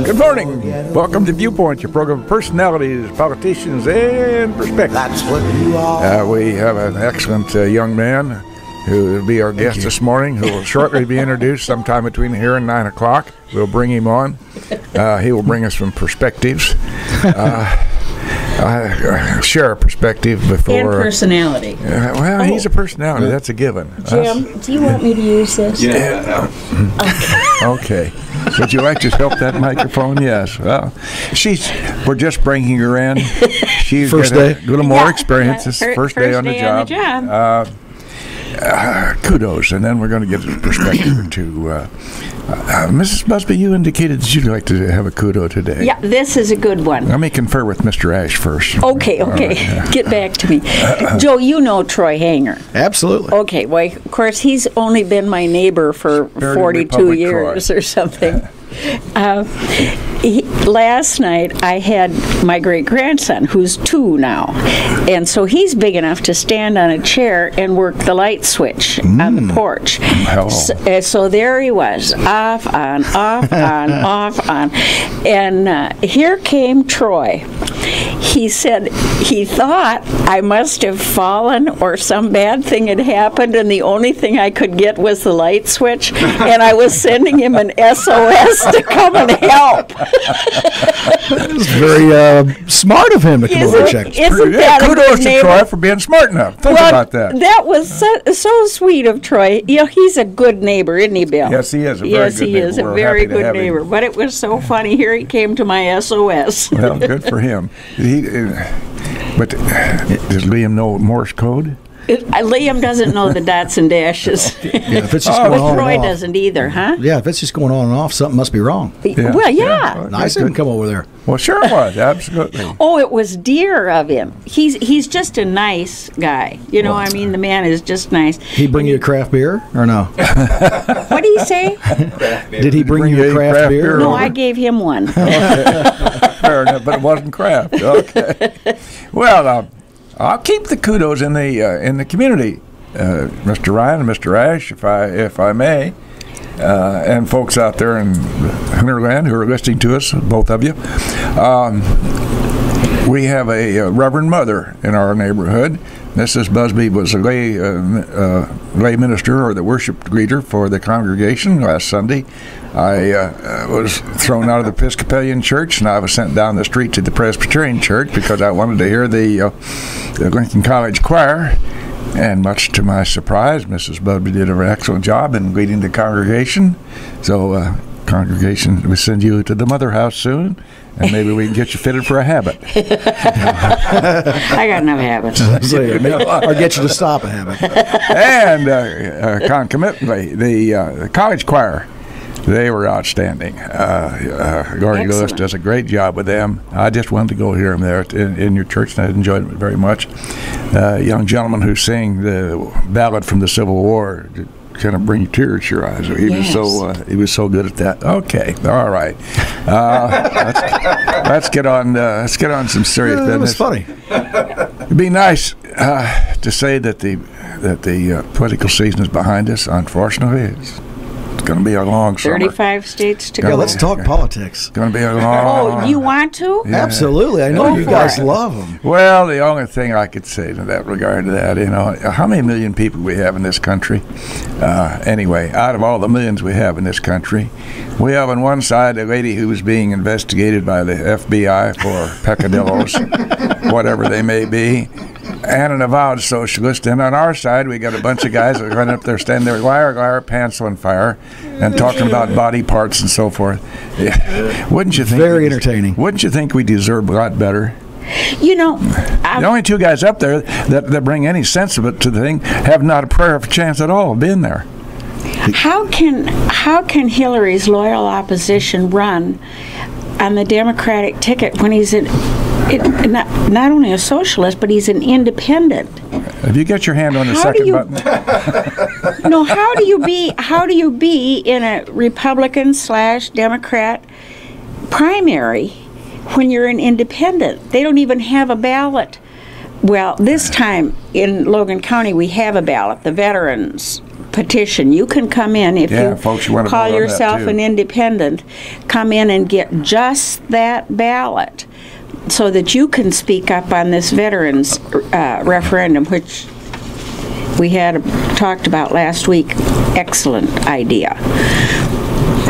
Good morning. Welcome to Viewpoint, your program of personalities, politicians, and perspectives. That's what you are. We have an excellent young man who will be our guest this morning, who will shortly be introduced sometime between here and 9 o'clock. We'll bring him on. He will bring us some perspectives. Share a perspective before. And personality. Well, he's a personality. That's a given. Jim, do you want me to use this? Yeah. Okay. Would you like to help that microphone? Yes. Well, we're just bringing her in. She's First got day. a little more experience. This is first day on the job. Kudos, and then we're going to get a perspective or two. Mrs. Busby, you indicated that you'd like to have a kudo today. Yeah, this is a good one. Let me confer with Mr. Ash first. Okay. Right. Get back to me. Joe, you know Troy Hanger. Absolutely. Okay, well, of course, he's only been my neighbor for 42 years or something. Last night, I had my great-grandson, who's 2 now, and so he's big enough to stand on a chair and work the light switch on the porch. So there he was, off, on, off, on, off, on. And here came Troy. He said he thought I must have fallen or some bad thing had happened, and the only thing I could get was the light switch, and I was sending him an SOS to come and help. It was very smart of him to come over and check. Isn't that kudos to Troy for being smart enough. Think about that. That was so sweet of Troy. You know, he's a good neighbor, isn't he, Bill? Yes, he is. Yes, he is a very good neighbor. But it was so funny. Here he came to my SOS. Well, good for him. But does Liam know Morse code? Liam doesn't know the dots and dashes. Yeah, if it's just going on Troy and off. doesn't either, huh? Yeah, if it's just going on and off, something must be wrong. Yeah. Well, yeah. Nice of him to come over there. Well, sure it was. Absolutely. Oh, it was dear of him. He's just a nice guy. You know, I mean, the man is just nice. He bring you a craft beer or no? What did he say? Did he bring you a craft beer? No, I gave him one. Fair enough, but it wasn't craft. Okay. Well, I'll keep the kudos in the community, Mr. Ryan and Mr. Ash, if I may, and folks out there in Hunterland who are listening to us, both of you. We have a Reverend Mother in our neighborhood. Mrs. Busby was a lay minister or the worship leader for the congregation last Sunday. I was thrown out of the Episcopalian church, and I was sent down the street to the Presbyterian church because I wanted to hear the Lincoln College choir. And much to my surprise, Mrs. Busby did an excellent job in leading the congregation. So, congregation, we send you to the Mother House soon, and maybe we can get you fitted for a habit. I got enough habits. Or get you to stop a habit. And concomitantly, the college choir, they were outstanding. Gordon Lewis does a great job with them. I just wanted to go hear him there in your church, and I enjoyed it very much. Young gentleman who sang the ballad from the Civil War kind of bring tears to your eyes. He was so good at that. Okay, all right. Let's get on some serious business. It was funny. It'd be nice to say that the political season is behind us. Unfortunately, it's going to be a long summer. 35 states to go. Yeah, let's talk politics. It's going to be a long. Oh, you want to? Yeah. Absolutely. I know you guys love them. Well, the only thing I could say to that regard to that, how many million people we have in this country? Anyway, out of all the millions we have in this country, we have on one side a lady who is being investigated by the FBI for peccadillos, whatever they may be, and an avowed socialist. And on our side, we got a bunch of guys that run up there, standing there, liar, pants on fire, and talking about body parts and so forth. Wouldn't you think? Very entertaining. Wouldn't you think we deserve a lot better? You know, the only 2 guys up there that bring any sense of it to the thing have not a prayer of a chance at all of being there. How can Hillary's loyal opposition run on the Democratic ticket when he's not only a socialist, but he's an independent? Have you got your hand on the second button? No, how do you be in a Republican/Democrat primary when you're an independent? They don't even have a ballot. Well, this time in Logan County we have a ballot, the veterans petition. You can come in if you folks, you want to call vote on that, yourself too. an independent, come in and get just that ballot so that you can speak up on this veterans referendum, which we had talked about last week. Excellent idea.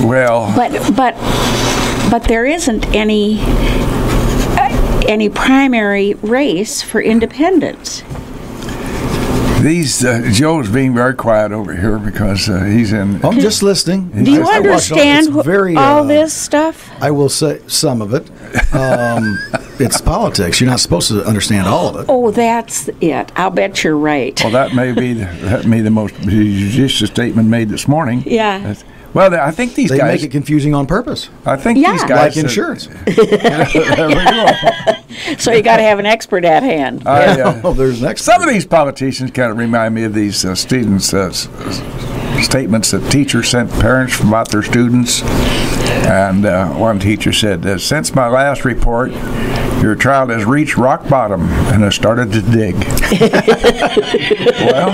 Well, But there isn't any primary race for independents. these Joe's being very quiet over here because he's in. I'm just listening. Do you understand all this stuff? I will say some of it. It's politics. You're not supposed to understand all of it. Oh, that's it. I'll bet you're right. Well, that may be the most judicious statement made this morning. Yeah. Well, I think these They guys make it confusing on purpose. I think Yeah. these guys Like insurance. There we go. So you got to have an expert at hand. Oh, there's next. Some of these politicians kind of remind me of these students' statements that teachers sent parents about their students. And one teacher said, "Since my last report, your child has reached rock bottom and has started to dig." Well,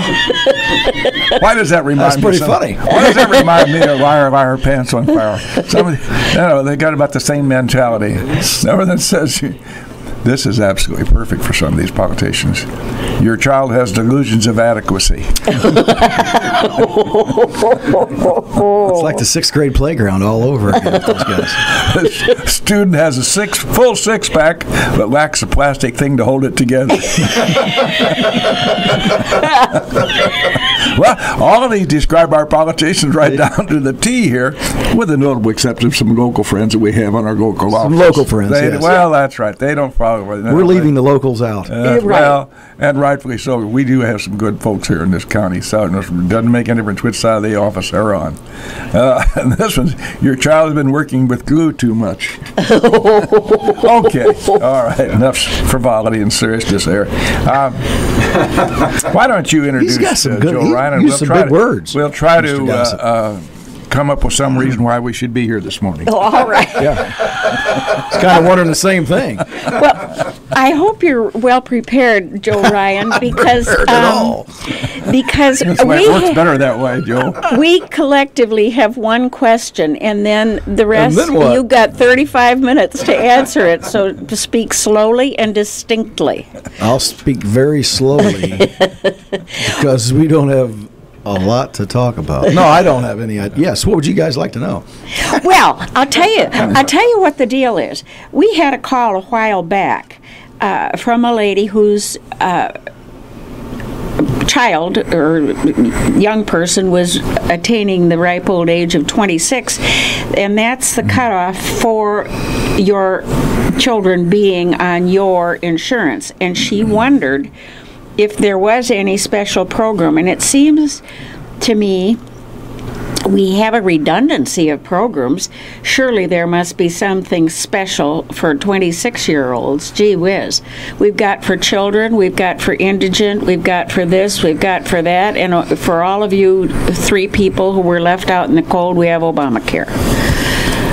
why does that remind That's me? pretty funny. Why does that remind me of Liar, Pants on Fire? They got about the same mentality. Everything says, this is absolutely perfect for some of these politicians. Your child has delusions of adequacy. It's like the 6th grade playground all over again with those guys. The student has a full six-pack, but lacks a plastic thing to hold it together. Well, all of these describe our politicians right down to the T here, with the notable exception of some local friends that we have on our local office. Some local friends, yes. Well, that's right. They don't follow. We're leaving the locals out. Well, and rightfully so. We do have some good folks here in this county. So it doesn't make any difference which side of the office they're on. And this one, your child has been working with glue too much. Okay. All right. Enough frivolity and seriousness there. Why don't you introduce He's got some good, Joe Ryan? And used some big words. We'll try Mr. to Gossett. come up with some reason why we should be here this morning. Oh, all right. It's kind of wondering the same thing. Well, I hope you're well prepared, Joe Ryan, because because It works better that way, Joe. we collectively have one question, and then the rest, then what? you've got 35 minutes to answer it, so to speak slowly and distinctly. I'll speak very slowly because we don't have a lot to talk about. No, I don't have any idea. Yes, what would you guys like to know? Well, I'll tell you what the deal is. We had a call a while back from a lady whose child or young person was attaining the ripe old age of 26, and that's the cutoff for your children being on your insurance. And she wondered if there was any special program, and it seems to me we have a redundancy of programs. Surely there must be something special for 26-year-olds. Gee whiz. We've got for children, we've got for indigent, we've got for this, we've got for that, and for all of you 3 people who were left out in the cold, we have Obamacare.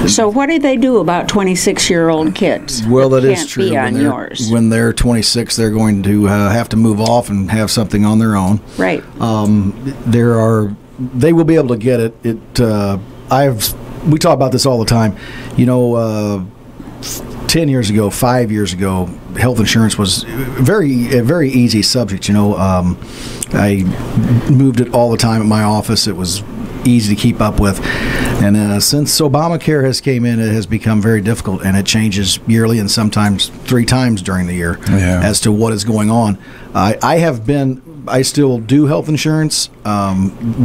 So what do they do about 26-year-old kids? Well, that is can't true. Be on yours. When they're 26, they're going to have to move off and have something on their own. Right. They will be able to get it. We talk about this all the time. 10 years ago, 5 years ago, health insurance was a very easy subject. I moved it all the time at my office. It was easy to keep up with. And since Obamacare has came in, it has become very difficult, and it changes yearly and sometimes 3 times during the year as to what is going on. I still do health insurance. I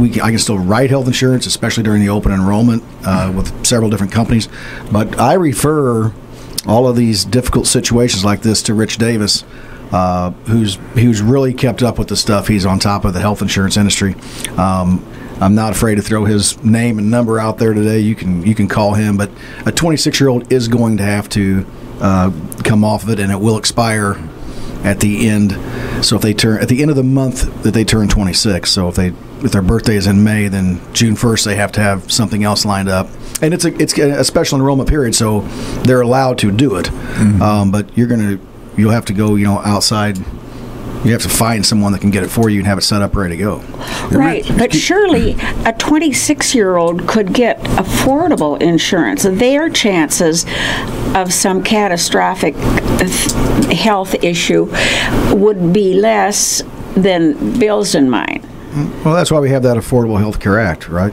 can still write health insurance, especially during the open enrollment with several different companies. But I refer all of these difficult situations like this to Rich Davis, who's really kept up with the stuff. He's on top of the health insurance industry. I'm not afraid to throw his name and number out there today. You can call him, but a 26-year-old is going to have to come off of it, and it will expire at the end. So if they turn at the end of the month that they turn 26. So if their birthday is in May, then June 1st they have to have something else lined up. And it's a special enrollment period, so they're allowed to do it. But you'll have to go outside You have to find someone that can get it for you and have it set up ready to go. Right, but surely a 26-year-old could get affordable insurance. Their chances of some catastrophic health issue would be less than Bill's and mine. Well, that's why we have that Affordable Health Care Act, right?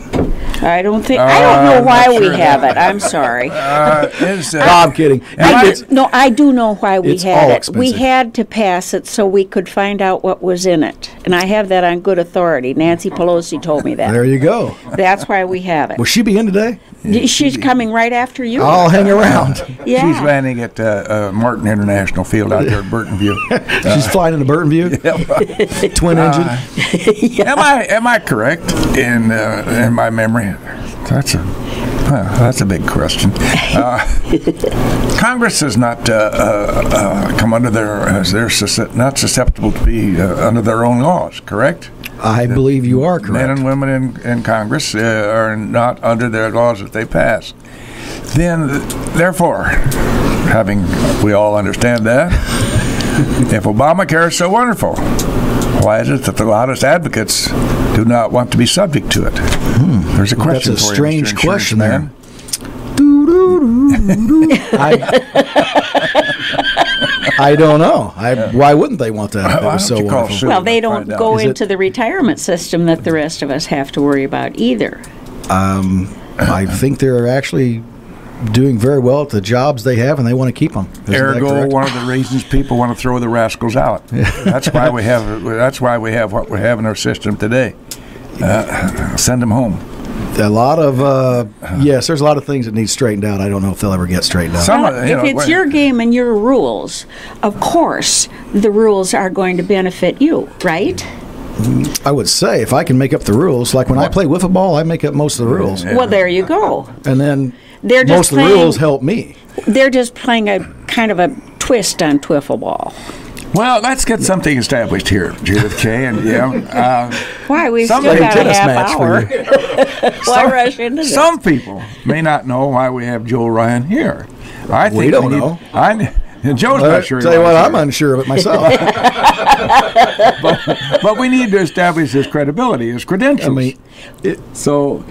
I don't know why we have it. I'm sorry. I'm kidding. I do know why we had it. Expensive. We had to pass it so we could find out what was in it. And I have that on good authority. Nancy Pelosi told me that. There you go. That's why we have it. Will she be in today? She's coming right after you. I'll hang around. Yeah. She's landing at Martin International Field out there at Burtonview. She's flying into Burtonview? Twin engine? Yeah. Am I correct in my memory? That's a big question. Congress is not come under they're not susceptible to be under their own laws, correct? I believe you are correct. Men and women in Congress are not under their laws that they pass. Then, therefore, we all understand that, if Obamacare is so wonderful, why is it that the loudest advocates do not want to be subject to it? There's a question That's a for you, strange Mr. question Insurance I don't know. Why wouldn't they want that? That was so wonderful. Well, they don't go Is into the retirement system that the rest of us have to worry about either. I think they're actually doing very well at the jobs they have, and they want to keep them. Ergo, one of the reasons people want to throw the rascals out. That's why we have what we have in our system today. Send them home. A lot of yes, there's a lot of things that need straightened out. I don't know if they'll ever get straightened out. If it's your game and your rules, of course the rules are going to benefit you, right? I would say if I can make up the rules, like when I play wiffle ball, I make up most of the rules. Yeah. Well, there you go. And then most of the rules help me. They're just playing a kind of a twist on twiffle ball. Well, let's get something established here, Judith Kay, and why we still got a half hour? Why rush into this? Some people may not know why we have Joel Ryan here. I think we don't know. Joe's not sure. Tell you what, I'm unsure of it myself. but we need to establish his credibility, his credentials. So,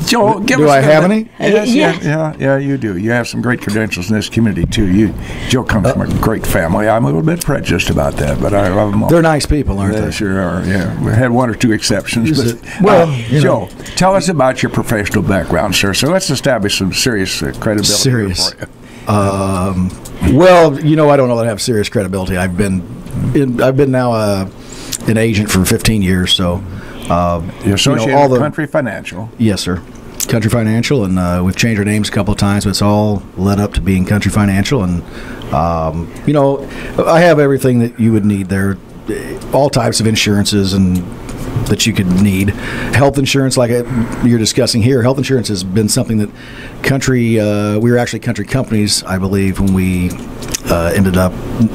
Joe, do I have any? Yeah, you do. You have some great credentials in this community too. Joe comes from a great family. I'm a little bit prejudiced about that, but I love them all. They're nice people, aren't they? They sure are. Yeah, we had one or two exceptions. Joe, tell us about your professional background, sir. So let's establish some serious credibility. Serious. For you. Well, I don't know that I have serious credibility. I've been now an agent for 15 years, so. You're associated with Country Financial. Yes, sir. Country Financial, and we've changed our names a couple of times, but it's all led up to being Country Financial. And, I have everything that you would need there, all types of insurances and that you could need. Health insurance, like you're discussing here, health insurance has been something that we were actually country companies, I believe, when we ended up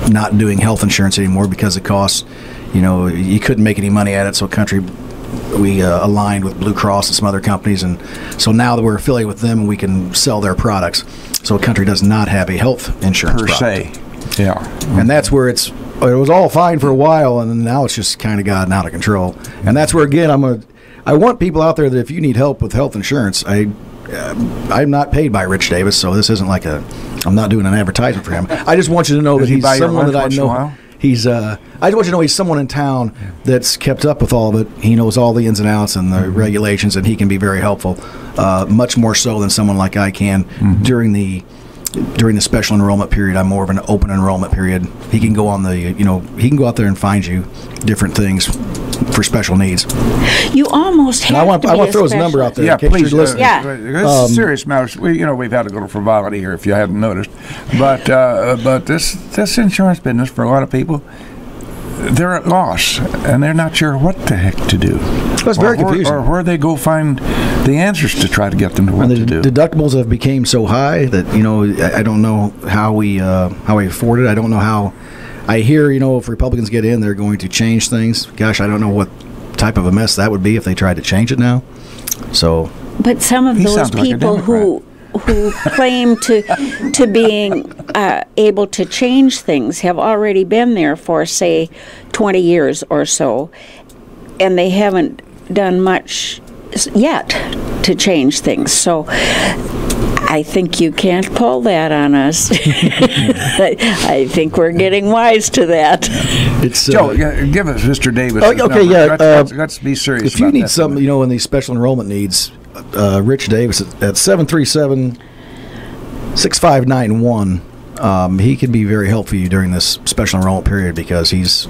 not doing health insurance anymore because it costs, you couldn't make any money at it, so we aligned with Blue Cross and some other companies, and so now that we're affiliated with them, we can sell their products. So a country does not have a health insurance per se. Yeah, and that's where it was all fine for a while, and now it's just kind of gotten out of control. And that's where again I want people out there that if you need help with health insurance, I'm not paid by Rich Davis, so this isn't like I'm not doing an advertisement for him. I just want you to know that he's someone that I know. I just want you to know he's someone in town that's kept up with all of it. He knows all the ins and outs and the regulations, and he can be very helpful, much more so than someone like I can during the special enrollment period. I'm more of an open enrollment period. He can go on he can go out there and find you different things for special needs. You almost have I want to throw his number out there. Yeah, in case please. You're listening. This is serious matters. We've had a little frivolity here, if you haven't noticed. But this insurance business, for a lot of people, they're at loss, and they're not sure what the heck to do. It's very confusing. Or where they go find the answers to try to get them to what to do. Deductibles have become so high that I don't know how we afford it. I don't know how. I hear if Republicans get in, they're going to change things. Gosh, I don't know what type of a mess that would be if they tried to change it now. So, but some of those people who claim to being able to change things have already been there for, say, 20 years or so, and they haven't done much yet to change things. So I think you can't pull that on us. I think we're getting wise to that. It's Joe, give us Mr. Davis. Okay, yeah. Let's be serious. If you need something, in these special enrollment needs, Rich Davis at 737-6591. He can be very helpful for you during this special enrollment period because he's,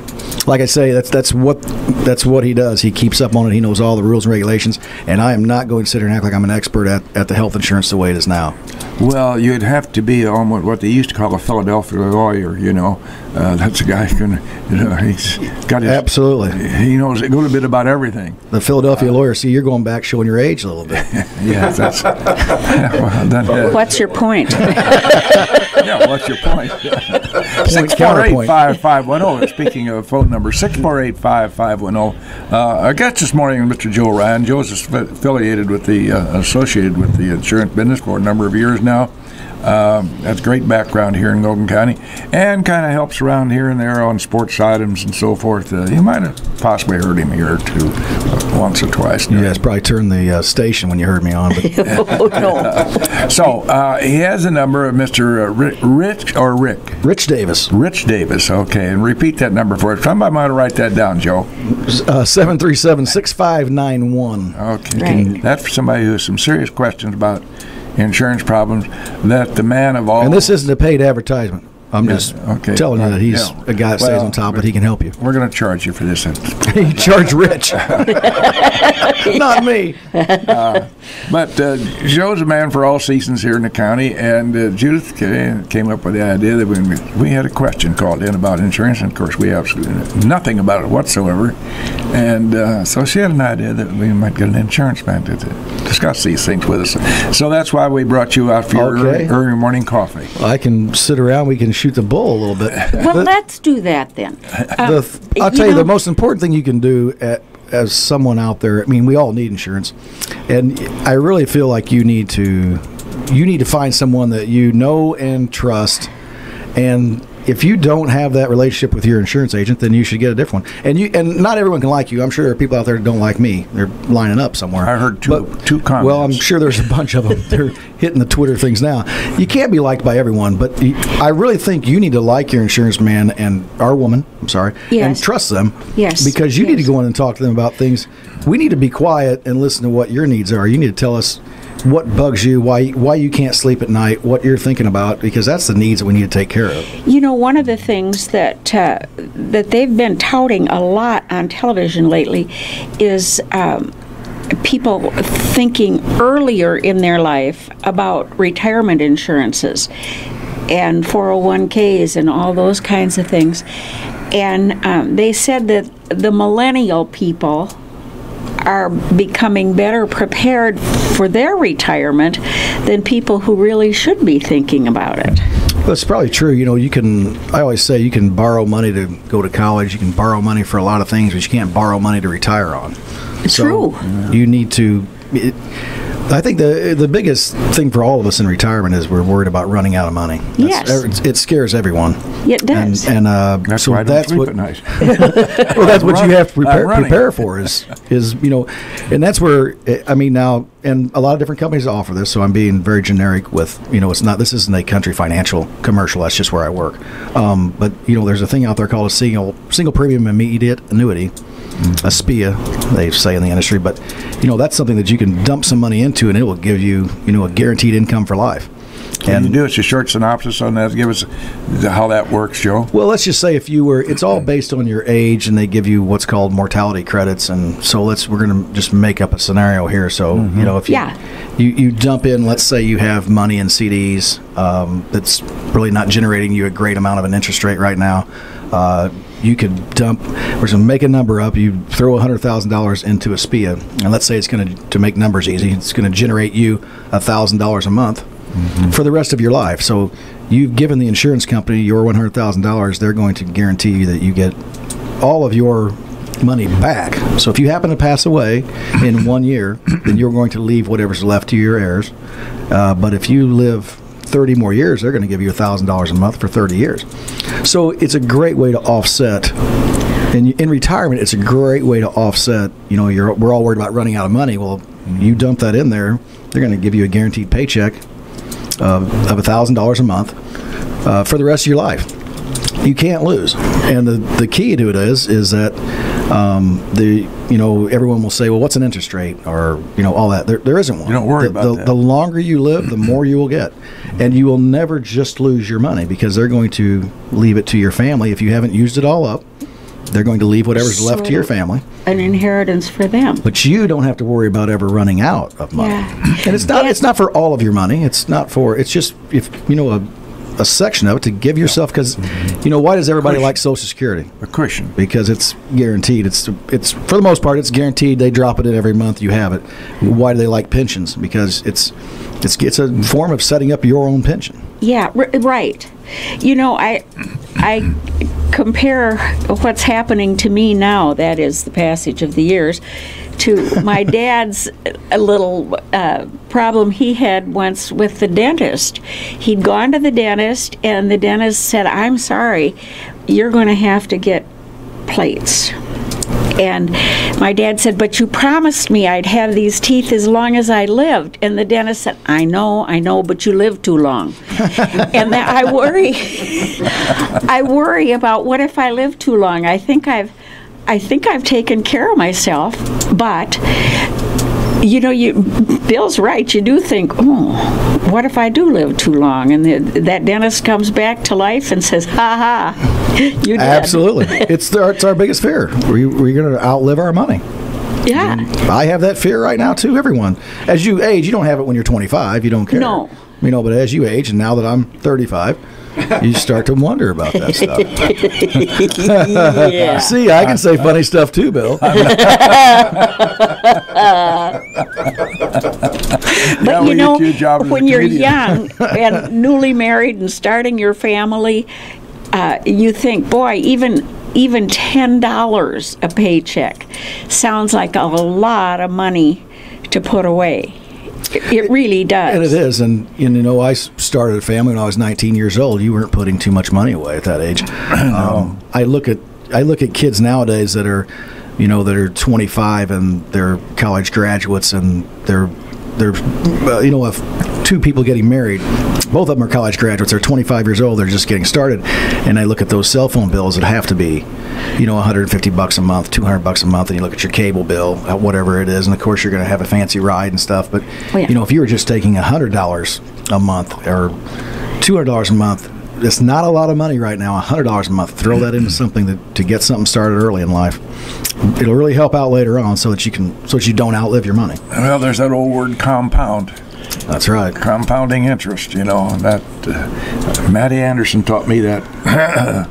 like I say, that's what he does. He keeps up on it. He knows all the rules and regulations. And I am not going to sit here and act like I'm an expert at the health insurance the way it is now. Well, you'd have to be almost what they used to call a Philadelphia lawyer. That's a guy who can. He's got his. Absolutely. He knows a little bit about everything. The Philadelphia lawyer. See, you're going back showing your age a little bit. Yeah, that's. What's your point? Yeah, what's your point? 648-5510. Speaking of phone number, 648-5510. Our guest this morning, Mr. Joe Ryan. Joe's associated with the insurance business for a number of years now. Has great background here in Logan County and kind of helps around here and there on sports items and so forth. You might have possibly heard him here too, once or twice. You guys probably turned the station when you heard me on. But. Oh, no. So he has a number of Mr. Rich Davis. Rich Davis, okay. And repeat that number for us. Somebody might write that down, Joe. 737-6591. Okay. Right. That's for somebody who has some serious questions about insurance problems, that the man of all... And this isn't a paid advertisement. I'm just telling you that he's a guy that stays on top, but he can help you. We're going to charge you for this. You charge Rich. Not me. But Joe's a man for all seasons here in the county, and Judith came up with the idea that we had a question called in about insurance, and of course we absolutely knew nothing about it whatsoever. And so she had an idea that we might get an insurance man to discuss these things with us. So that's why we brought you out for your early morning coffee. I can sit around, we can shoot the bull a little bit. Well, let's do that then. I'll tell you, the most important thing you can do as someone out there, we all need insurance, and I really feel like you need to find someone that you know and trust, and if you don't have that relationship with your insurance agent, then you should get a different one. And not everyone can like you. I'm sure there are people out there that don't like me. They're lining up somewhere. I heard two comments. Well, I'm sure there's a bunch of them. They're hitting the Twitter things now. You can't be liked by everyone, but I really think you need to like your insurance man and our woman, and trust them. Yes. Because you need to go in and talk to them about things. We need to be quiet and listen to what your needs are. You need to tell us what bugs you, why you can't sleep at night, what you're thinking about, because that's the needs that we need to take care of. One of the things that they've been touting a lot on television lately is people thinking earlier in their life about retirement insurances and 401ks and all those kinds of things. And they said that the millennial people are becoming better prepared for their retirement than people who really should be thinking about it. That's probably true. I always say you can borrow money to go to college, you can borrow money for a lot of things, but you can't borrow money to retire on. True. You need to... I think the biggest thing for all of us in retirement is we're worried about running out of money. It scares everyone. It does. And that's why I don't sleep at night. Well, that's what you have to prepare for is and that's where now, and a lot of different companies offer this, so I'm being very generic with this isn't a country financial commercial, that's just where I work. But there's a thing out there called a single premium immediate annuity. A SPIA, they say in the industry, but that's something that you can dump some money into, and it will give you a guaranteed income for life. Can you do us a short synopsis on that? Give us how that works, Joe. Well, let's just say it's all based on your age, and they give you what's called mortality credits, and so we're going to just make up a scenario here. So if you dump in, let's say you have money in CDs that's really not generating you a great amount of an interest rate right now. You could we're going to make a number up, you throw $100,000 into a SPIA, and let's say it's going to make numbers easy, it's going to generate you $1,000 a month for the rest of your life. So you've given the insurance company your $100,000, they're going to guarantee you that you get all of your money back. So if you happen to pass away in 1 year, then you're going to leave whatever's left to your heirs. But if you live 30 more years, they're going to give you $1,000 a month for 30 years. So it's a great way to offset. And in retirement, it's a great way to offset. You know, we're all worried about running out of money. Well, you dump that in there, they're going to give you a guaranteed paycheck of $1,000 a month for the rest of your life. You can't lose. And the key to it is that everyone will say, well, what's an interest rate, or all that. There isn't one. You don't worry about that. The longer you live, the more you will get, and you will never just lose your money, because they're going to leave it to your family. If you haven't used it all up, they're going to leave whatever's left to your family. An inheritance for them. But you don't have to worry about ever running out of money. Yeah. And it's not for all of your money. It's just if a section of it to give yourself, because why does everybody like Social Security? A cushion. Because it's guaranteed. It's for the most part, it's guaranteed. They drop it in every month. You have it. Why do they like pensions? Because it's a form of setting up your own pension. Yeah, right. I compare what's happening to me now, that is the passage of the years, to my dad's little problem he had once with the dentist. He'd gone to the dentist, and the dentist said, "I'm sorry, you're going to have to get plates." And my dad said, "But you promised me I'd have these teeth as long as I lived." And the dentist said, I know, but you live too long. And that I worry about, what if I live too long? I think I've taken care of myself, but Bill's right. You do think, oh, what if I do live too long? And that dentist comes back to life and says, ha ha, you did. Absolutely. It's our biggest fear. We're going to outlive our money. Yeah. I have that fear right now, too, everyone. As you age, you don't have it when you're 25. You don't care. No. But as you age, and now that I'm 35, you start to wonder about that stuff. Yeah. See, I can say funny stuff too, Bill. But when you're young and newly married and starting your family, you think, boy, even $10 a paycheck sounds like a lot of money to put away. It really does. And it is. And, I started a family when I was 19 years old. You weren't putting too much money away at that age. I look at kids nowadays that are 25 and they're college graduates, and they're if two people getting married, both of them are college graduates, they're 25 years old, they're just getting started, and I look at those cell phone bills that have to be, $150 a month, $200 a month, and you look at your cable bill, whatever it is, and of course you're going to have a fancy ride and stuff, but if you were just taking $100 a month or $200 a month, it's not a lot of money right now. $100 a month. Throw that into something to get something started early in life. It'll really help out later on, so that you don't outlive your money. Well, there's that old word, compound. That's right. Compounding interest. That Matty Anderson taught me that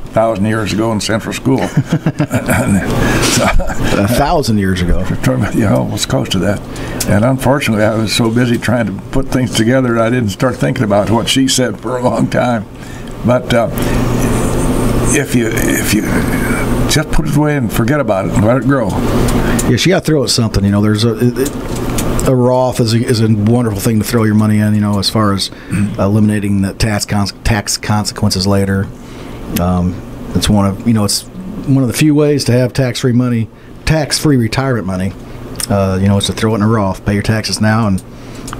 1,000 years ago in Central School. 1,000 years ago. It's close to that. And unfortunately, I was so busy trying to put things together that I didn't start thinking about what she said for a long time. But if you just put it away and forget about it and let it grow. Yes, you got to throw it something. There's a Roth is a wonderful thing to throw your money in. As far as eliminating the tax consequences later. It's one of the few ways to have tax-free retirement money. Is to throw it in a Roth, pay your taxes now, and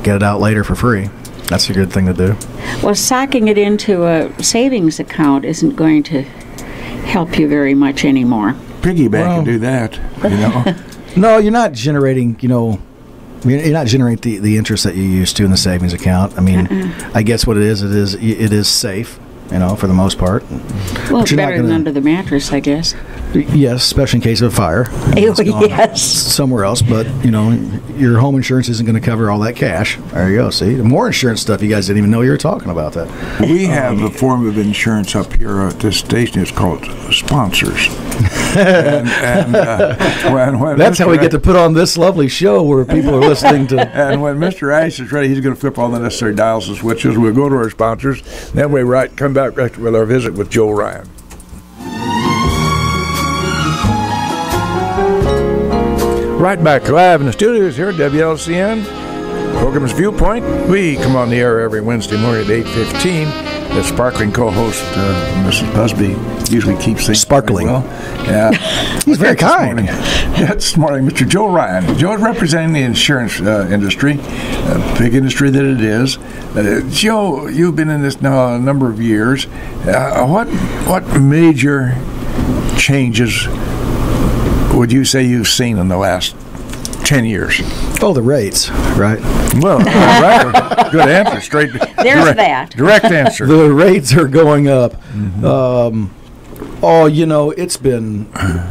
get it out later for free. That's a good thing to do. Well, socking it into a savings account isn't going to help you very much anymore. Piggyback can do that, No, you're not generating, you're not generating the interest that you used to in the savings account. I mean, I guess what it is safe, for the most part. Well, it's better than under the mattress, I guess. Yes, especially in case of a fire. Yes. Somewhere else, but, your home insurance isn't going to cover all that cash. There you go, see? The more insurance stuff, you guys didn't even know you were talking about that. We have a form of insurance up here at this station. It's called sponsors. and that's how we get to put on this lovely show where people are listening to. And when Mr. Ash is ready, he's going to flip all the necessary dials and switches. We'll go to our sponsors. Then we come back with our visit with Joe Ryan. Right back live in the studios here at WLCN. Program is Viewpoint. We come on the air every Wednesday morning at 8:15. The sparkling co-host, Mrs. Busby, usually keeps things sparkling. Well. Yeah, he's very kind. This morning, Mr. Joe Ryan. Joe is representing the insurance industry, big industry that it is. Joe, you've been in this now a number of years. What major changes would you say you've seen in the last 10 years? Oh, the rates, right? Well, right. Good answer. Straight. There's that. Direct answer. The rates are going up.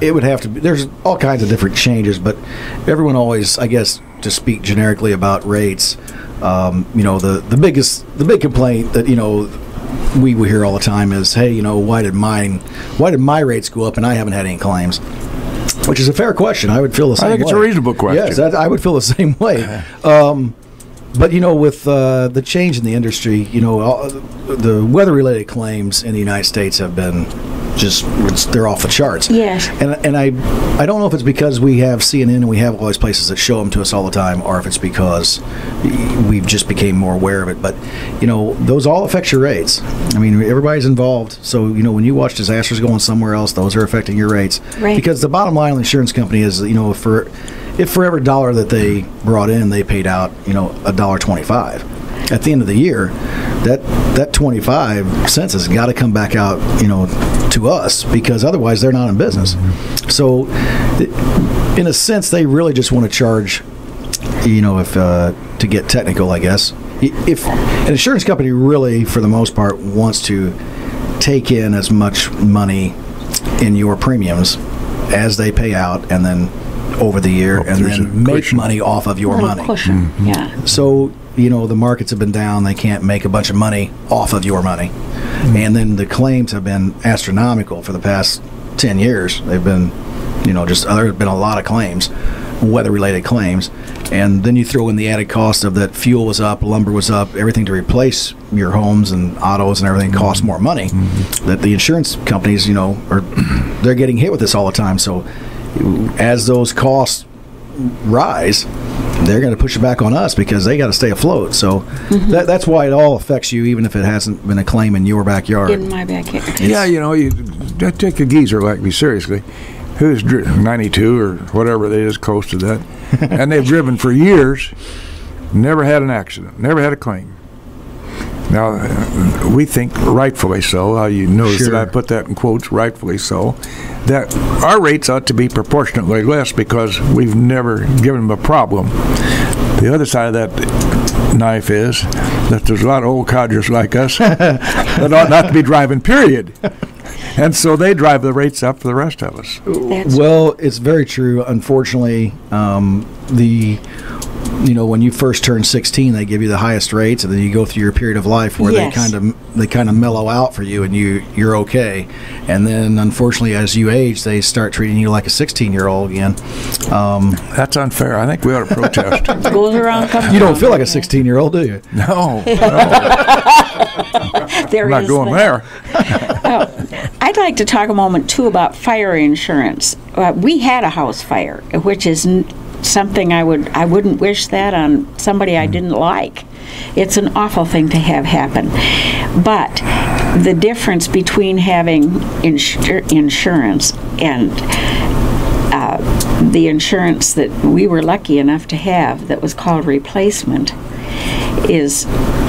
It would have to be, there's all kinds of different changes, but everyone always, I guess, to speak generically about rates, the big complaint that, we hear all the time is, hey, why did my rates go up and I haven't had any claims? Which is a fair question. I would feel the same way. I think it's a reasonable question. Yes, I would feel the same way. But, with the change in the industry, the weather-related claims in the United States have been they're off the charts. Yes. And I don't know if it's because we have CNN and we have all these places that show them to us all the time, or if it's because we've just became more aware of it. But, those all affect your rates. I mean, everybody's involved. So, when you watch disasters going somewhere else, those are affecting your rates. Right. Because the bottom line of the insurance company is, if for every dollar that they brought in, they paid out, $1.25. At the end of the year, that 25 cents has got to come back out, to us, because otherwise they're not in business. So, in a sense, they really just want to charge, if to get technical, I guess. If an insurance company really, for the most part, wants to take in as much money in your premiums as they pay out, and then over the year, and then make money off of your money. Cushion. Yeah. So, the markets have been down. They can't make a bunch of money off of your money. And then the claims have been astronomical for the past 10 years. They've been, there's been a lot of claims, weather-related claims. And then you throw in the added cost of that fuel was up, lumber was up, everything to replace your homes and autos and everything costs more money. That the insurance companies, they're getting hit with this all the time. So as those costs rise, they're going to push it back on us because they got to stay afloat. So that's why it all affects you, even if it hasn't been a claim in your backyard. In my backyard. Yeah, you take a geezer like me seriously, who's 92 or whatever they is close to that, and they've driven for years, never had an accident, never had a claim. Now, we think rightfully so. You notice that I put that in quotes, rightfully so, that our rates ought to be proportionately less because we've never given them a problem. The other side of that knife is that there's a lot of old codgers like us that ought not to be driving, period. And so they drive the rates up for the rest of us. Well, it's very true. Unfortunately, when you first turn 16, they give you the highest rates, and then you go through your period of life where they kind of mellow out for you, and you're okay. And then, unfortunately, as you age, they start treating you like a 16-year-old again. That's unfair. I think we ought to protest. Goes around, comes You don't feel like a 16-year-old, do you? No. There I'm not going there. I'd like to talk a moment, too, about fire insurance. We had a house fire, which is something I wouldn't wish that on somebody I didn't like. It's an awful thing to have happen. But the difference between having insurance and the insurance that we were lucky enough to have that was called replacement is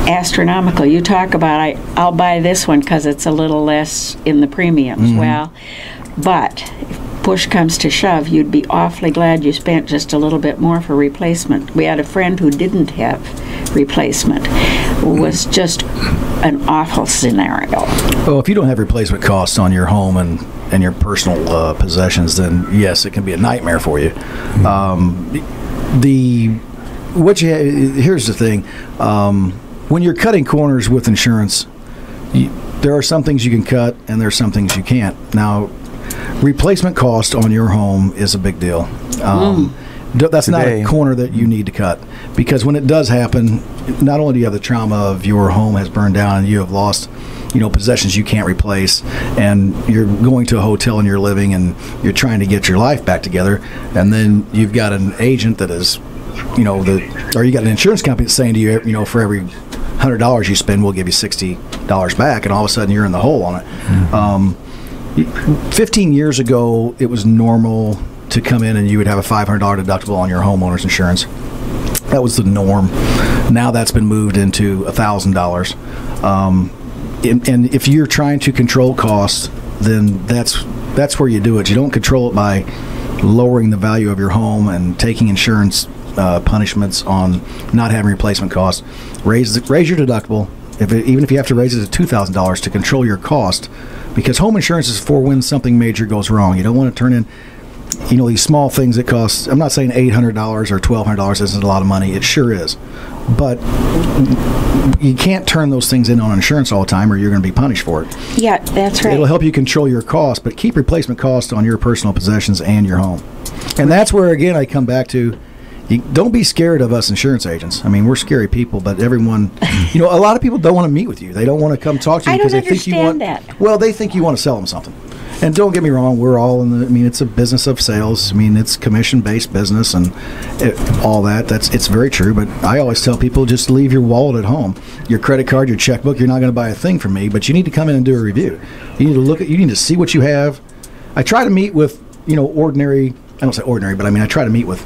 astronomical. You talk about, I'll buy this one because it's a little less in the premiums. Well, but if push comes to shove, you'd be awfully glad you spent just a little bit more for replacement. We had a friend who didn't have replacement. It was just an awful scenario. Well, if you don't have replacement costs on your home and your personal possessions, then yes, it can be a nightmare for you. Here's the thing. When you're cutting corners with insurance, there are some things you can cut and there are some things you can't. Now, replacement cost on your home is a big deal. That's not a corner that you need to cut, because when it does happen, not only do you have the trauma of your home has burned down and you have lost possessions you can't replace, and you're going to a hotel and you're living and you're trying to get your life back together, and then you've got an agent that is or you got an insurance company that's saying to you, for every $100 you spend, we'll give you $60 back, and all of a sudden you're in the hole on it. 15 years ago, it was normal to come in and you would have a $500 deductible on your homeowner's insurance. That was the norm. Now that's been moved into $1,000. And if you're trying to control costs, then that's where you do it. You don't control it by lowering the value of your home and taking insurance punishments on not having replacement costs. Raise your deductible, even if you have to raise it to $2,000 to control your cost, because home insurance is for when something major goes wrong. You don't want to turn in these small things that cost, I'm not saying $800 or $1,200 isn't a lot of money. It sure is. But you can't turn those things in on insurance all the time, or you're going to be punished for it. Yeah, that's right. It'll help you control your costs, but keep replacement costs on your personal possessions and your home. And that's where, again, I come back to, don't be scared of us insurance agents. I mean, we're scary people, but everyone, a lot of people don't want to meet with you. They don't want to come talk to you because they think you want. That. Well, they think you want to sell them something. And don't get me wrong, we're all it's a business of sales. It's commission-based business and all that. It's very true, but I always tell people, just leave your wallet at home. Your credit card, your checkbook, you're not going to buy a thing from me, but you need to come in and do a review. You need to see what you have. I try to meet with, ordinary, I don't say ordinary, but I try to meet with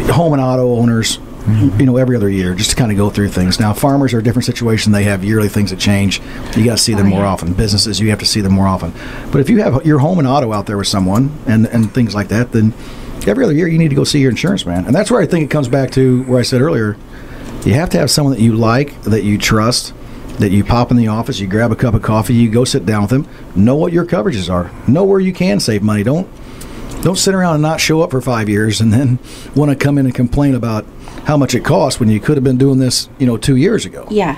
home and auto owners, every other year, just to kind of go through things. Now, farmers are a different situation. They have yearly things that change. You got to see them more often. Businesses, you have to see them more often. But if you have your home and auto out there with someone and things like that, then every other year you need to go see your insurance man. And that's where I think it comes back to where I said earlier, you have to have someone that you like, that you trust, that you pop in the office, you grab a cup of coffee, you go sit down with them, know what your coverages are, know where you can save money. Don't sit around and not show up for 5 years and then want to come in and complain about how much it costs when you could have been doing this, 2 years ago. Yeah.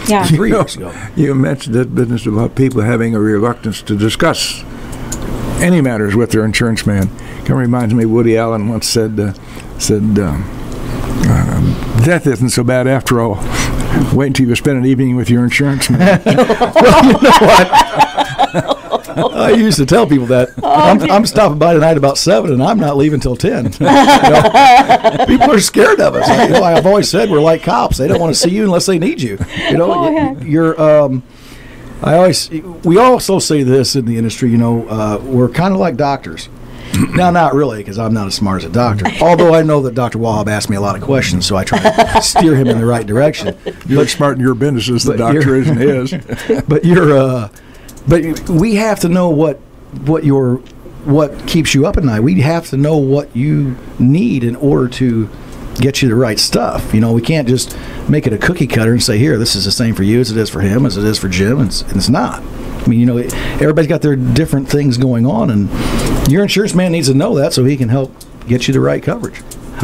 3 years ago. You mentioned that business about people having a reluctance to discuss any matters with their insurance man. Kind of reminds me, Woody Allen once said, death isn't so bad after all. Wait until you spend an evening with your insurance man. Well, you know what? I used to tell people that. I'm stopping by tonight about 7, and I'm not leaving till 10. People are scared of us. I've always said we're like cops. They don't want to see you unless they need you. We also say this in the industry. We're kind of like doctors. Now, not really, because I'm not as smart as a doctor. Although I know that Dr. Wahab asked me a lot of questions, so I try to steer him in the right direction. You're smart in your business as the doctor is in his. But we have to know what keeps you up at night. We have to know what you need in order to get you the right stuff. We can't just make it a cookie cutter and say, here, this is the same for you as it is for him, as it is for Jim. It's not. Everybody's got their different things going on, and your insurance man needs to know that so he can help get you the right coverage.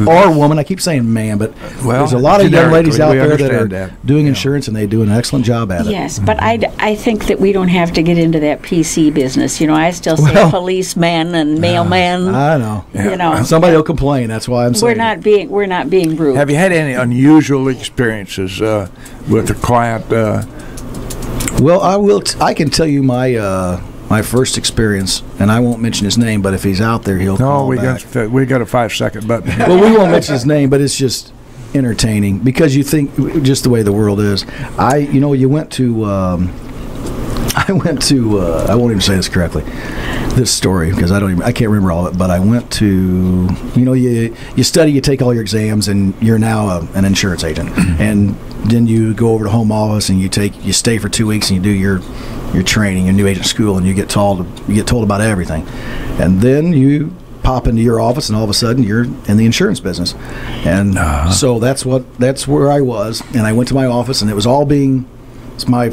Or woman, I keep saying man, but there's a lot of young ladies out there that are doing insurance, and they do an excellent job at it. Yes, but I think that we don't have to get into that PC business. I still say policeman and mailman. I know. Somebody will complain. That's why I'm saying we're not being rude. Have you had any unusual experiences with a client? Well, I can tell you my first experience, and I won't mention his name, but if he's out there, he'll call back. We got a 5-second button. Well, we won't mention his name, but it's just entertaining because you think just the way the world is. I won't even say this correctly, this story, because I can't remember all of it, but I went to, you study, you take all your exams, and you're now an insurance agent, and then you go over to home office and you stay for 2 weeks and you do your training, your new agent school, and you get told about everything, and then you pop into your office and all of a sudden you're in the insurance business, and so that's where I was, and I went to my office, and it's my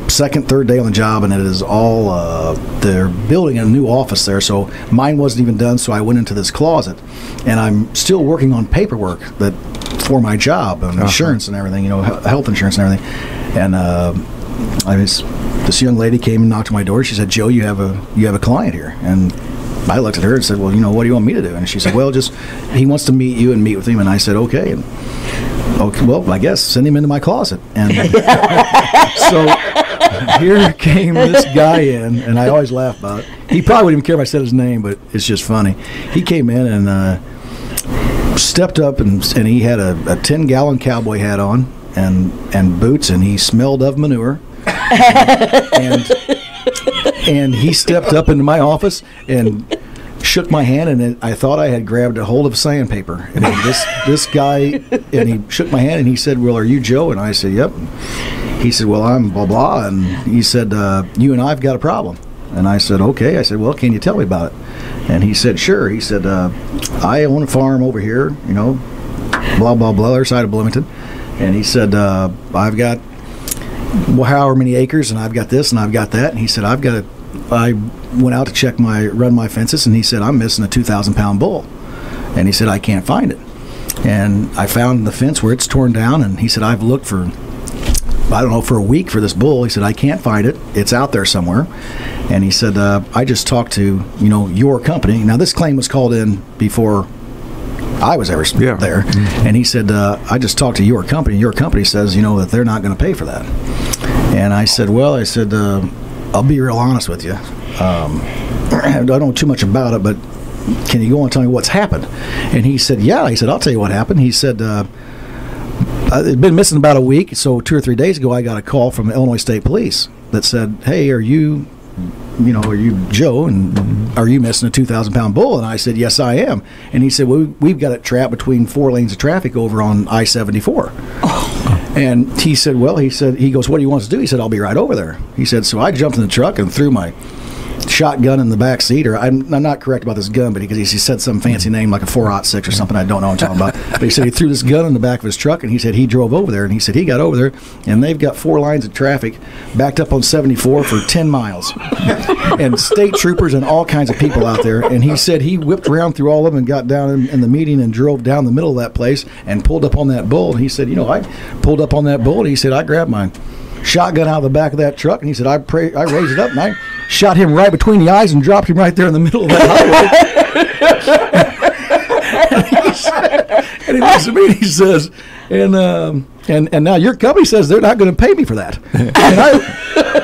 third day on the job, and it is all they're building a new office there, so mine wasn't even done, so I went into this closet, and I'm still working on paperwork that for my job and insurance and everything, health insurance and everything, and this young lady came and knocked on my door. She said, "Joe, you have a client here," and I looked at her and said, "Well, what do you want me to do?" And she said, "Well, he wants to meet you and meet with him." And I said, "Okay." And, "Okay, well, I guess send him into my closet." And so here came this guy in, and I always laugh about it. He probably wouldn't even care if I said his name, but it's just funny. He came in, and stepped up, and he had a 10-gallon cowboy hat on and boots, and he smelled of manure. and he stepped up into my office and shook my hand, and I thought I had grabbed a hold of sandpaper. And this guy, and he shook my hand, and he said, "Well, are you Joe?" And I said, "Yep." He said, "Well, I'm blah blah," and he said, "You and I've got a problem." And I said, "Okay." I said, "Well, can you tell me about it?" And he said, "Sure." He said, "I own a farm over here, blah blah blah, other side of Bloomington." And he said, "I've got however many acres, and I've got this, and I've got that." And he said, I went out to run my fences, and he said, "I'm missing a 2,000-pound bull." And he said, "I can't find it." And I found the fence where it's torn down, and he said, "I've looked for a week for this bull." He said, "I can't find it. It's out there somewhere." And he said, "I just talked to, your company." Now, this claim was called in before I was ever there. And he said, "I just talked to your company. Your company says, that they're not going to pay for that." And I said, "Well," I'll be real honest with you. I don't know too much about it, but can you go and tell me what's happened?" And he said, "Yeah." He said, "I'll tell you what happened." He said, "It'd been missing about a week, so 2 or 3 days ago I got a call from the Illinois State Police that said, 'Hey, are you Joe, and are you missing a 2,000-pound bull?' And I said, 'Yes, I am.' And he said, 'Well, we've got it trapped between 4 lanes of traffic over on I-74. And he said, he goes, 'What do you want us to do?' He said, 'I'll be right over there.' He said, so I jumped in the truck and threw my shotgun in the back seat, or I'm not correct about this gun, but he said some fancy name like a 4.06 or something I don't know what I'm talking about. But he said he threw this gun in the back of his truck, and he said he drove over there, and he said he got over there, and they've got 4 lines of traffic backed up on 74 for 10 miles. And state troopers and all kinds of people out there. And he said he whipped around through all of them and got down in the meeting and drove down the middle of that place and pulled up on that bull. And he said, I pulled up on that bull, and he said, I grabbed my shotgun out of the back of that truck, and he said, I raised it up, and I shot him right between the eyes and dropped him right there in the middle of that highway. And he looks at me and he says, and now your company says they're not going to pay me for that.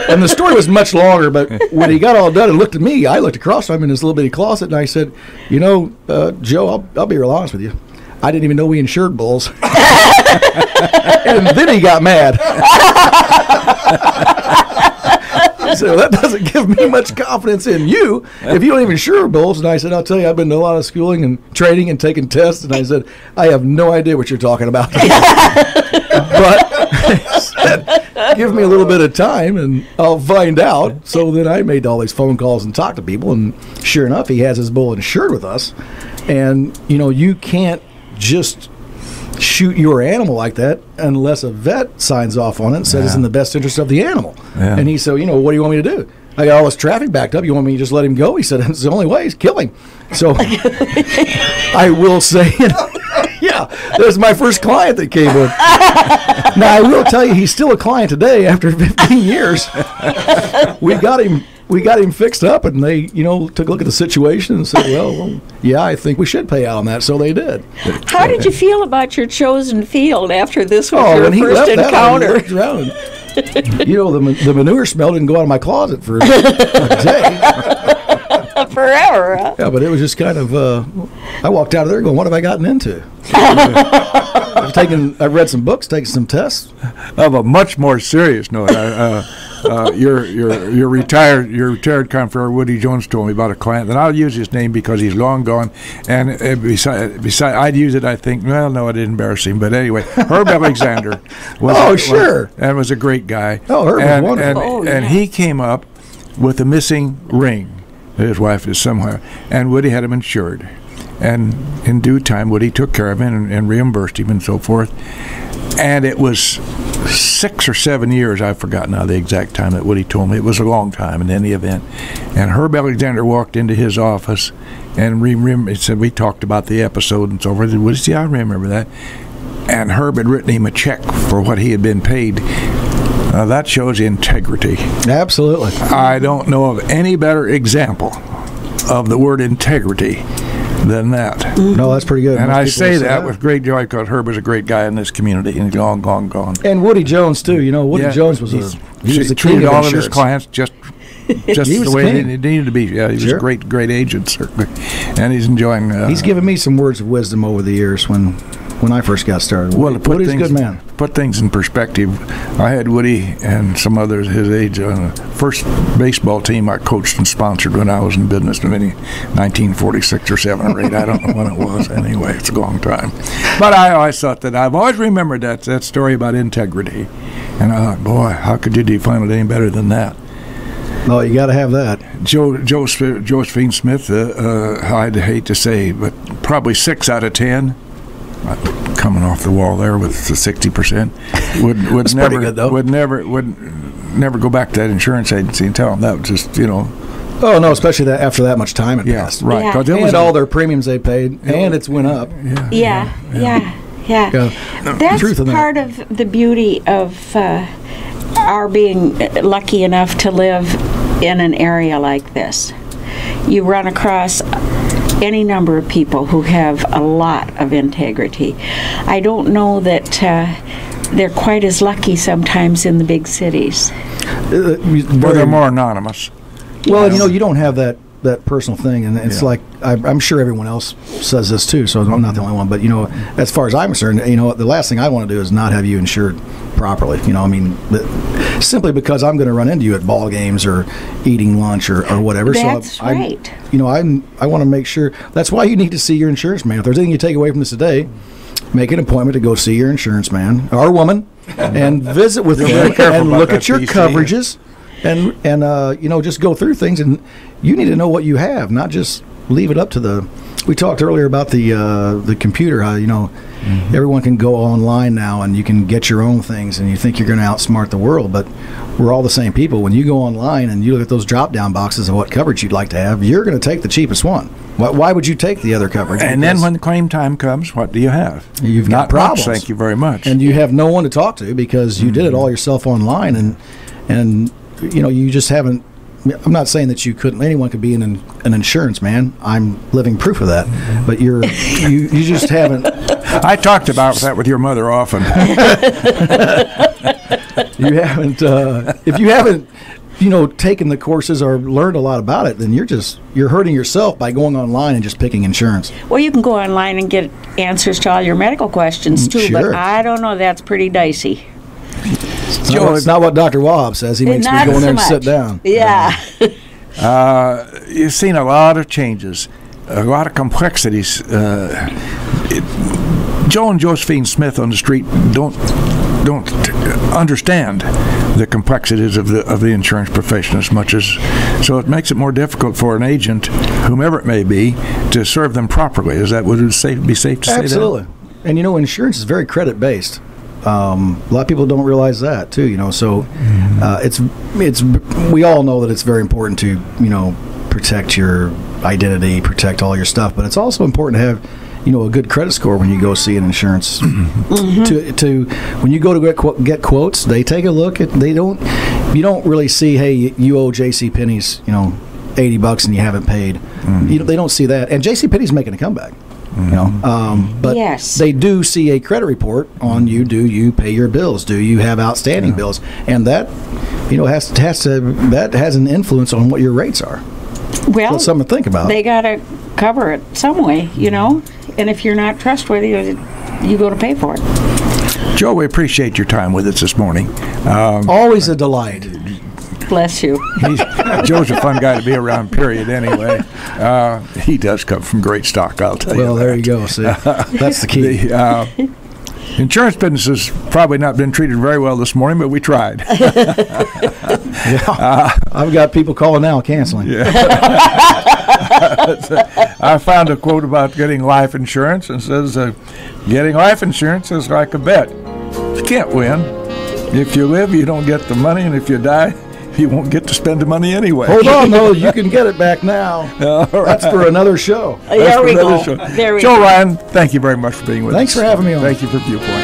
And the story was much longer, but when he got all done and looked at me, I looked across from him in his little bitty closet, and I said, Joe, I'll be real honest with you. I didn't even know we insured bulls. And then he got mad. So that doesn't give me much confidence in you if you don't even insure bulls. And I said, I'll tell you, I've been to a lot of schooling and training and taking tests. And I said, I have no idea what you're talking about. But I said, give me a little bit of time and I'll find out. So then I made all these phone calls and talked to people. And sure enough, he has his bull insured with us. And, you can't just shoot your animal like that unless a vet signs off on it and says it's in the best interest of the animal. Yeah. And he said, what do you want me to do? I got all this traffic backed up. You want me to just let him go? He said, it's the only way. Kill him. So I will say, yeah, that was my first client that came in. Now, I will tell you, he's still a client today after 15 years. We got him fixed up, and they, took a look at the situation and said, well, yeah, I think we should pay out on that. So they did. How did you feel about your chosen field after this was your first encounter? The manure smell didn't go out of my closet for a day. Forever. Huh? Yeah, but it was just kind of, I walked out of there going, what have I gotten into? I've read some books, taken some tests. Of a much more serious note, your retired comptroller Woody Jones told me about a client, and I'll use his name because he's long gone. And besides, I'd use it. I think, well, no, it didn't embarrass him. But anyway, Herb Alexander was a great guy. Oh, Herb was wonderful. And he came up with a missing ring. His wife is somewhere, and Woody had him insured. And in due time, Woody took care of him and reimbursed him and so forth. And it was 6 or 7 years, I've forgotten now the exact time that Woody told me. It was a long time in any event. And Herb Alexander walked into his office and he said, we talked about the episode and so forth. And Woody said, I remember that. And Herb had written him a check for what he had been paid. That shows integrity. Absolutely. I don't know of any better example of the word integrity than that. Mm-hmm. No, that's pretty good. And I say that with great joy because Herb is a great guy in this community, and he's gone. And Woody Jones too. Woody Jones was he was a treated all of his clients just just He was the way king. it needed to be. Yeah, he was Sure. a great agent, certainly, and he's enjoying. He's given me some words of wisdom over the years when I first got started. Well, to put Woody's a things, good man. Put things in perspective, I had Woody and some others his age on the first baseball team I coached and sponsored when I was in business in 1946 or 7 or 8. I don't know when it was. Anyway, it's a long time. But I always thought that I've always remembered that story about integrity. And I thought, boy, how could you define it any better than that? Oh, you got to have that. Josephine Smith, I'd hate to say, but probably 6 out of 10. Coming off the wall there with the 60%, would That's never pretty good, though. would never go back to that insurance agency and tell them that was just Oh no, especially that after that much time had passed. right. Yeah. 'Cause it And was all their premiums they paid, and it's went up. Yeah. That's Truth in that. part of the beauty of our being lucky enough to live in an area like this. You run across any number of people who have a lot of integrity. I don't know that they're quite as lucky sometimes in the big cities. Or they're more anonymous. Well, you don't have that personal thing, and it's like I'm sure everyone else says this too. So I'm not the only one. But as far as I'm concerned, the last thing I want to do is not have you insured properly. Simply because I'm going to run into you at ball games or eating lunch or whatever. That's so right. I want to make sure. That's why you need to see your insurance man. If there's anything you take away from this today, make an appointment to go see your insurance man or woman and visit with them and look at your coverages. And just go through things, and you need to know what you have, not just leave it up to the. We talked earlier about the computer. How everyone can go online now, and you can get your own things, and you think you're going to outsmart the world, but we're all the same people. When you go online and you look at those drop-down boxes of what coverage you'd like to have, you're going to take the cheapest one. Why would you take the other coverage? And then when the claim time comes, what do you have? You've got Not problems. much, thank you very much. And you have no one to talk to because you did it all yourself online, and you just haven't. I'm not saying that anyone could be an insurance man. I'm living proof of that. But you just haven't. I talked about that with your mother often. You haven't. If you haven't, taken the courses or learned a lot about it, then you're hurting yourself by going online and just picking insurance. Well, you can go online and get answers to all your medical questions too, Sure. but I don't know. That's pretty dicey. It's not what Dr. Wahab says. He makes me Not go in there and so sit much. down. Yeah. You've seen a lot of changes, a lot of complexities. Joe and Josephine Smith on the street don't understand the complexities of the insurance profession as much as, so it makes it more difficult for an agent, whomever it may be, to serve them properly. Would it be safe to say that? Absolutely. And insurance is very credit based. A lot of people don't realize that too. So it's we all know that it's very important to protect your identity, protect all your stuff, but it's also important to have a good credit score when you go see an insurance. To when you go to get quotes, they take a look at. You don't really see, hey, you owe JCPenney's $80 and you haven't paid. They don't see that, and JCPenney's making a comeback. But Yes. they do see a credit report on you. Do you pay your bills? Do you have outstanding bills? And that that has an influence on what your rates are. Well, That's something to think about. they got to cover it some way, and if you're not trustworthy, you go to pay for it. Joe, we appreciate your time with us this morning. Always a delight. Bless you. Joe's a fun guy to be around, period, anyway. He does come from great stock, I'll tell you. Well, there you go. See, that's the key. The insurance business has probably not been treated very well this morning, but we tried. I've got people calling now canceling. I found a quote about getting life insurance and says, getting life insurance is like a bet. You can't win. If you live, you don't get the money, and if you die, you won't get to spend the money anyway. Hold on, though. You can get it back now. That's for another show. There we go. Joe Ryan, thank you very much for being with us. Thanks for having me on. Thank you for Viewpoint.